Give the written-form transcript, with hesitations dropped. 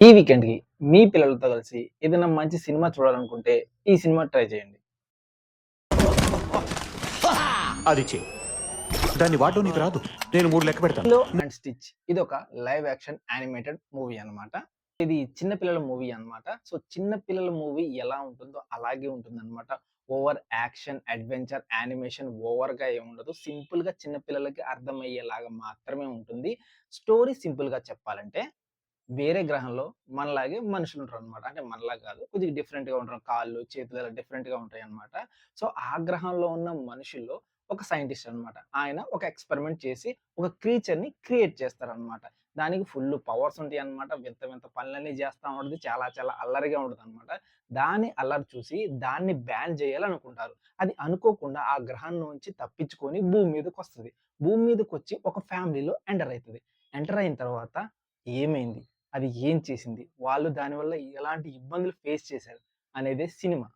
ఈ వీకెండ్‌కి మీ పిల్లలతో కలిసి ఏదైనా మంచి సినిమా చూడాలనుకుంటే, ఈ సినిమా ట్రై చేయండి. అది చెయ్యి. దాన్ని వాడడం నీకు రాదు. నేను 3 లెక్క పెడతాను. 'లిలో అండ్ స్టిచ్' ఇదొక లైవ్ యాక్షన్ యానిమేటెడ్ మూవీ అన్నమాట. ఇది చిన్న పిల్లల మూవీ అన్నమాట. సో, చిన్న పిల్లల మూవీ ఎలా ఉంటుందో అలాగే ఉంటుందన్నమాట. ఓవర్ యాక్షన్, అడ్వెంచర్, యానిమేషన్ ఓవర్‌గా ఏముండదు. సింపుల్‌గా చిన్న పిల్లలకి అర్థమయ్యేలాగా మాత్రమే ఉంటుంది. స్టోరీ సింపుల్‌గా చెప్పాలంటే వేరే గ్రహంలో మనలాగే మనుషులుంటారనమాట. అంటే మనలాగా కాదు. కొద్దిగా డిఫరెంట్‌గా ఉంటారు. కాళ్ళు, చేతులు ఇలా డిఫరెంట్‌గా ఉంటాయన్నమాట. సో, ఆ గ్రహంలో ఉన్న మనుషుల్లో ఒక సైంటిస్ట్ అనమాట. ఆయన ఒక ఎక్స్‌పెరిమెంట్ చేసి ఒక క్రీచర్‌ని క్రియేట్ చేస్తారనమాట. దానికి ఫుల్లు పవర్స్ ఉంటాయన్నమాట. వింత వింత పనులన్నీ చేస్తా ఉంటది. చాలా చాలా అల్లరిగా ఉంటదనమాట. దాని అల్లరి చూసి దాన్ని బ్యాన్ చేయాలనుకుంటారు. అది అనుకోకుండా ఆ గ్రహం నుంచి తప్పించుకొని భూమి మీదకొస్తది. భూమి మీదకొచ్చి ఒక ఫ్యామిలీలో ఎంటర్ అయితది. ఎంటర్ అయిన తర్వాత ఏమైంది? అది ఏం చేసింది? వాళ్ళు దానివల్ల ఎలాంటి ఇబ్బందులు ఫేస్ చేశారు? అనేదే సినిమా.